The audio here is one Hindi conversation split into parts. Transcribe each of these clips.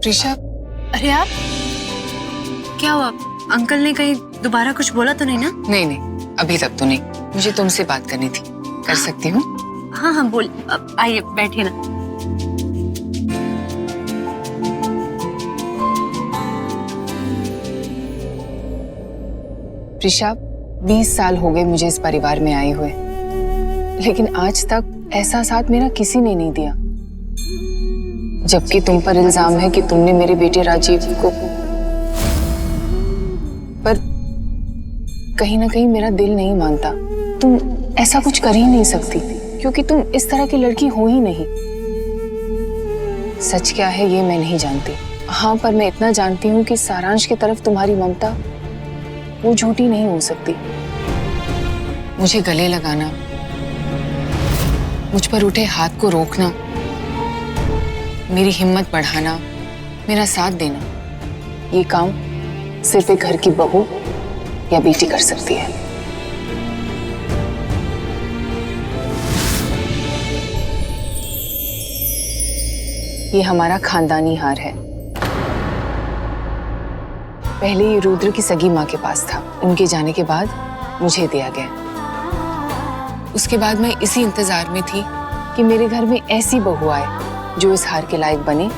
प्रीशा, अरे आप क्या हुआ? अंकल ने कहीं दोबारा कुछ बोला तो नहीं ना? नहीं नहीं, अभी तक तो नहीं। मुझे तुमसे बात करनी थी, कर सकती हूँ? हाँ हाँ बोल, आइए बैठिए ना। प्रीशा, 20 साल हो गए मुझे इस परिवार में आए हुए, लेकिन आज तक ऐसा साथ मेरा किसी ने नहीं दिया। जबकि तुम पर इल्जाम है कि तुमने मेरे बेटे राजीव को, पर कहीं ना कहीं मेरा दिल नहीं मानता। तुम ऐसा कुछ कर ही नहीं सकती, क्योंकि तुम इस तरह की लड़की हो ही नहीं। सच क्या है ये मैं नहीं जानती। हाँ, पर मैं इतना जानती हूँ कि सारांश की तरफ तुम्हारी ममता वो झूठी नहीं हो सकती। मुझे गले लगाना, मुझ पर उठे हाथ को रोकना, मेरी हिम्मत बढ़ाना, मेरा साथ देना, ये काम सिर्फ एक घर की बहू या बेटी कर सकती है। ये हमारा खानदानी हार है। पहले ये रुद्र की सगी माँ के पास था, उनके जाने के बाद मुझे दिया गया। उसके बाद मैं इसी इंतजार में थी कि मेरे घर में ऐसी बहू आए जो इस हार के लायक बने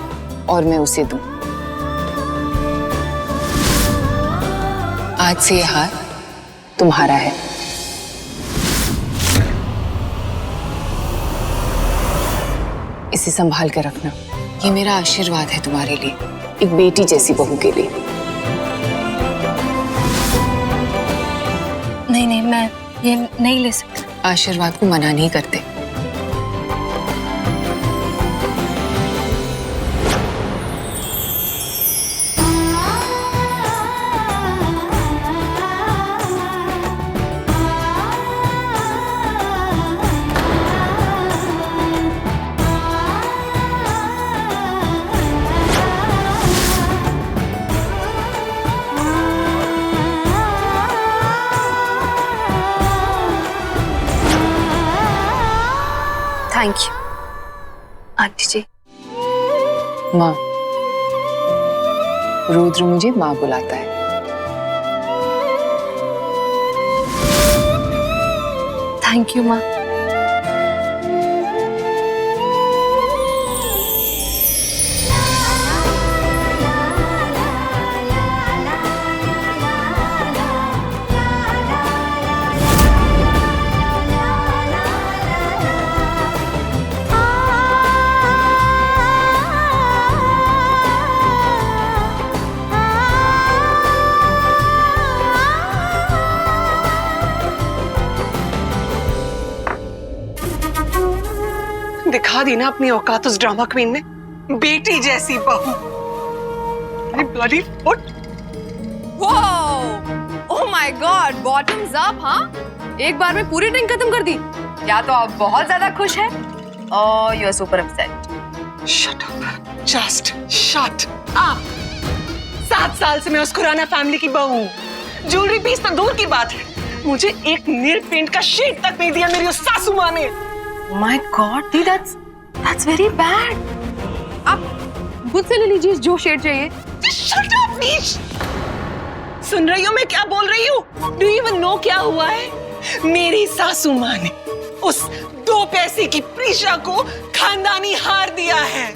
और मैं उसे दूं। आज से ये हार तुम्हारा है। इसे संभाल कर रखना। ये मेरा आशीर्वाद है तुम्हारे लिए, एक बेटी जैसी बहू के लिए। नहीं नहीं, मैं ये नहीं ले सकती। आशीर्वाद को मना नहीं करते। थैंक यू आंटी जी। माँ, रुद्र मुझे माँ बुलाता है। थैंक यू माँ। दिखा दी ना अपनी औकात उस ड्रामा क्वीन ने। बेटी जैसी बहू। Bloody foot. Oh my God, bottoms up. हाँ, एक बार में पूरी ड्रिंक खत्म कर दी। या तो आप बहुत ज्यादा खुश हैं और you are super upset. Shut up, just shut up. 7 साल से मैं उस खुराना फैमिली की बहू हूँ। ज्वेलरी पीस तो दूर की बात है, मुझे एक नील पेंट का शेड तक नहीं दिया मेरी उस सासू माँ ने। My God, the that's very bad. आप मुझसे ले लीजिए जो शेड चाहिए। Shut up, नीच। सुन रही हो मैं क्या बोल रही हूँ? Do you even know क्या हुआ है? मेरी सासू माँ ने उस 2 पैसे की प्रीशा को खानदानी हार दिया है।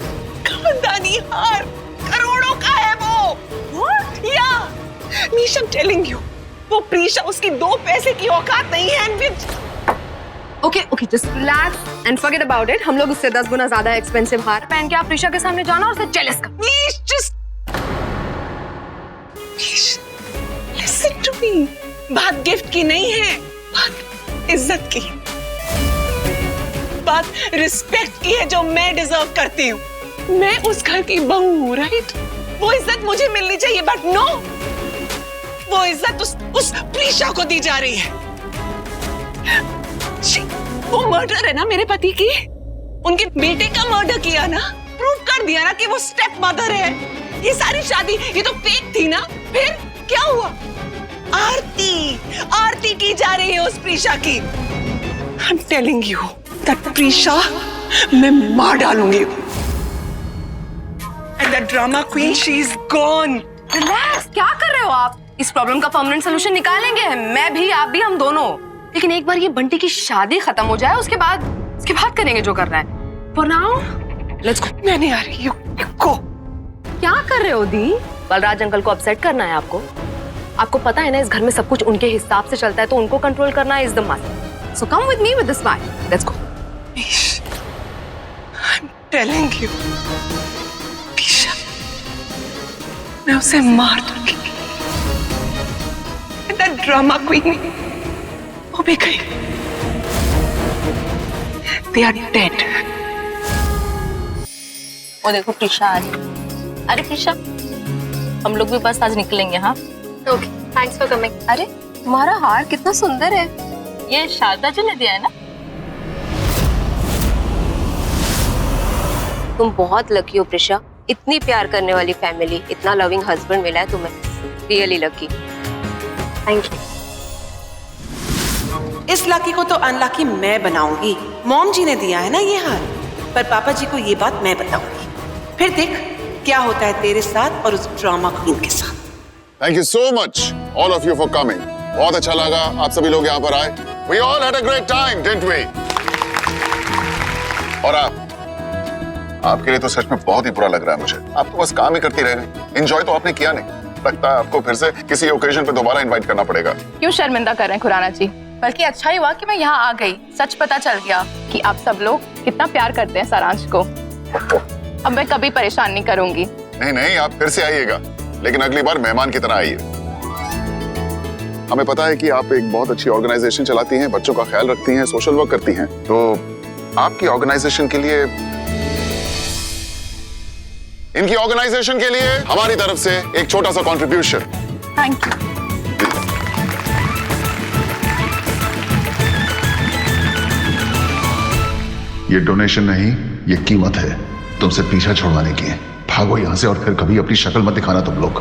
खानदानी हार करोड़ों का है वो। What? Yeah, niche, I'm telling you, वो प्रीशा उसकी 2 पैसे की औकात नहीं है। Okay, just relax and forget about it. हम लोग उससे 10 गुना ज्यादा एक्सपेंसिव हार पहन के आप प्रीशा के सामने जाना और उसे जेलस का। Please, just listen to me. बात गिफ्ट की नहीं है, बात इज्जत की, बात रिस्पेक्ट की है जो मैं डिजर्व करती हूँ। मैं उस घर की बहू हूँ, राइट? वो इज्जत मुझे मिलनी चाहिए, बट नो, वो इज्जत उस प्रीशा को दी जा रही है। वो मर्डर है ना मेरे पति की, उनके बेटे का मर्डर किया ना, प्रूव कर दिया ना कि वो स्टेप मदर है। ये सारी शादी ये तो फेक थी ना। फिर क्या हुआ? आरती की जा रही है उस प्रीशा की। I'm telling you that Prisha मैं मार डालूंगी। And That drama queen, she's gone. Relax, क्या कर रहे हो आप? इस प्रॉब्लम का परमानेंट सोल्यूशन निकालेंगे, मैं भी, आप भी, हम दोनों। लेकिन एक बार ये बंटी की शादी खत्म हो जाए, उसके बाद करेंगे जो करना है। For now, let's go. मैं नहीं आ रही हूँ, go. क्या कर रहे हो दी? बलराज अंकल को अपसेट करना है आपको? आपको पता है ना, इस घर में सब कुछ उनके हिसाब से चलता है, तो उनको कंट्रोल करना is the must. So come with me with this man. Let's go. Ish, I'm telling you, Tisha, मैं उसे मार दूंगी। And that drama queen, वो भी गई। They are dead. वो देखो प्रीशा आ रही। अरे प्रीशा, हम लोग भी बस आज निकलेंगे। हाँ ओके, थैंक्स फॉर कमिंग। अरे तुम्हारा हार कितना सुंदर है। ये शारदा जी ने दिया है ना? तुम बहुत लकी हो प्रिशा, इतनी प्यार करने वाली फैमिली, इतना लविंग हस्बैंड मिला है तुम्हें, रियली लकी। Thank you. इस लकी को तो अनलकी मैं बनाऊंगी। मॉम जी ने दिया है ना ये हार, पर पापा जी को ये बात मैं बताऊंगी। फिर देख क्या होता है तेरे साथ और उस ड्रामा क्वीन के साथ। Thank you so much, all of you for coming. बहुत अच्छा लगा आप सभी लोग यहाँ पर आए। We all had a great time, didn't we? और आपके लिए तो सच में बहुत ही बुरा लग रहा है मुझे। आप तो बस काम ही करती रह गई। Enjoy तो आपने किया नहीं। लगता है आपको फिर से किसी ओकेजन पे दोबारा इनवाइट करना पड़ेगा। क्यों शर्मिंदा कर रहे हैं खुराना जी? बल्कि अच्छा ही हुआ कि मैं यहाँ आ गई। सच पता चल गया कि आप सब लोग कितना प्यार करते हैं सारांश को। अब मैं कभी परेशान नहीं करूंगी। नहीं, आप फिर से आइएगा, लेकिन अगली बार मेहमान की तरह आइए। हमें पता है कि आप एक बहुत अच्छी ऑर्गेनाइजेशन चलाती हैं, बच्चों का ख्याल रखती हैं, सोशल वर्क करती हैं, तो आपकी ऑर्गेनाइजेशन के लिए, इनकी ऑर्गेनाइजेशन के लिए हमारी तरफ से एक छोटा सा कंट्रीब्यूशन। Thank you. ये डोनेशन नहीं, ये कीमत है तुमसे पीछा छुड़वाने की। भागो यहां से और फिर कभी अपनी शक्ल मत दिखाना तुम लोग।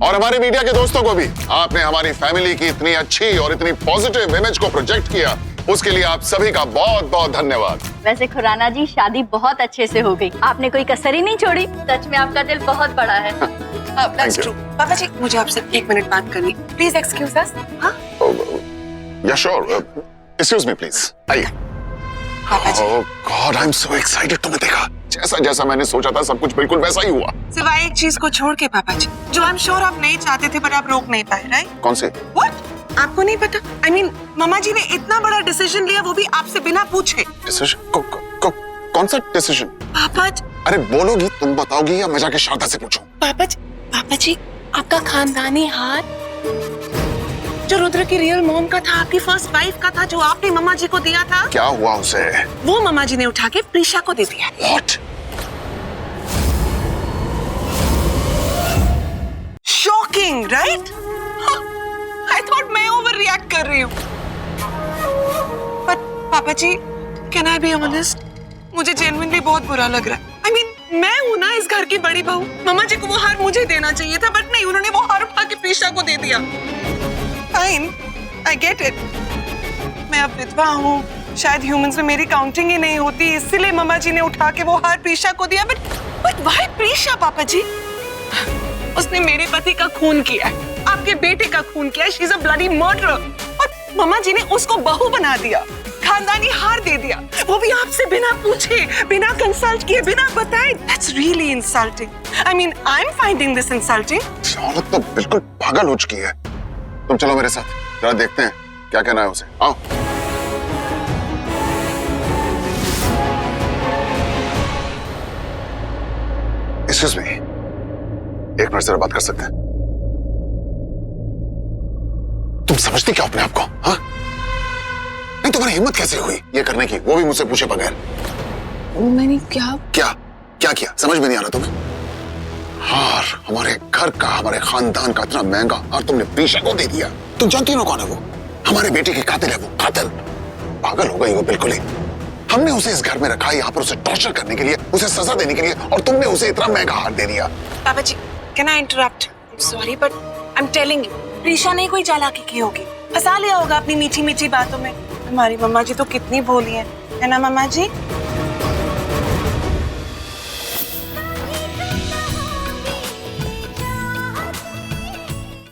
और हमारे मीडिया के दोस्तों को भी, आपने हमारी फैमिली की इतनी अच्छी और इतनी पॉजिटिव इमेज को प्रोजेक्ट किया, उसके लिए आप सभी का बहुत बहुत धन्यवाद। वैसे खुराना जी, शादी बहुत अच्छे से हो गई। आपने कोई कसर ही नहीं छोड़ी। सच में आपका दिल बहुत बड़ा है। That's true. पापा जी, मुझे आपसे 1 मिनट बात करनी। Please excuse us. हाँ? Yeah, sure. Excuse me, please. आइए। पापा जी। Oh God, I'm so excited। तुमने देखा, जैसा मैंने सोचा था सब कुछ बिल्कुल वैसा ही हुआ। सिवाय एक चीज को छोड़ के पापा जी, जो I'm sure आप नहीं चाहते थे पर आप रोक नहीं पाए, राइट? कौन से? What? आपको नहीं पता? I mean, मामा जी ने इतना बड़ा डिसीजन लिया, वो भी आपसे बिना पूछे। डिसीजन? कौन सा डिसीजन? पापा जी। अरे बोलोगी, तुम बताओगी या मैं जाके शारदा से पूछूं? पापा जी, आपका खानदानी हार जो रुद्र की रियल मॉम का था, आपकी फर्स्ट वाइफ का था, जो आपने मम्मा जी को दिया था, क्या हुआ उसे? वो मम्मा जी ने उठा के प्रीशा को दे दिया। What? Shocking, right? I thought मैं ओवर रिएक्ट कर रही हूँ। पर पापा ji, can I be honest, मुझे जेन्युइनली बहुत बुरा लग रहा है। I mean, मैं हूँ ना इस घर की बड़ी बहू। मम्मा जी को वो हार मुझे देना चाहिए था, बट नहीं, उन्होंने वो हार उठा के प्रीशा को दे दिया। Fine, I get it. मैं अब विधवा हूँ, शायद ह्यूमंस में मेरी काउंटिंग ही नहीं होती, इसलिए मम्मा जी ने उठा के वो हार प्रीशा को दिया। बट why प्रीशा, पापा जी? उसने मेरे पति का खून किया है, आपके बेटे का खून किया है। She's a bloody murderer. और मम्मा जी ने उसको बहू बना दिया, खानदानी हार दे दिया, वो भी आपसे बिना पूछे, बिना कंसल्ट किए, बिना बताए। That's really insulting. I mean, I'm finding this insulting. औरत तो बिल्कुल पागल हो चुकी है। तुम चलो मेरे साथ, जरा देखते हैं क्या कहना है उसे। आओ। Excuse me, एक मिनट जरा बात कर सकते हैं? तुम समझती क्या अपने आप को? हाँ? नहीं, तुम्हारी हिम्मत कैसे हुई ये करने की, वो भी मुझसे पूछे बगैर? मैंने क्या किया समझ में नहीं आ रहा तुम्हें? हार, हमारे घर का, हमारे खानदान का इतना महंगा हार तुमने प्रीशा को दे दिया। तुम जानती हो कौन है वो? हमारे बेटे की कातिल है वो, कातिल। पागल हो गई वो बिल्कुल ही। हमने उसे इस घर में रखा, यहाँ पर उसे टॉर्चर करने के लिए, उसे सजा देने के लिए, और तुमने उसे इतना महंगा हार दे दिया। पापा ji, can I interrupt? Sorry, but I am telling you, Preesha ने कोई चालाकी की होगी, फंसा लिया होगा अपनी मीठी मीठी बातों में। हमारी मम्मा जी तो कितनी भोली है ना मम्मा जी?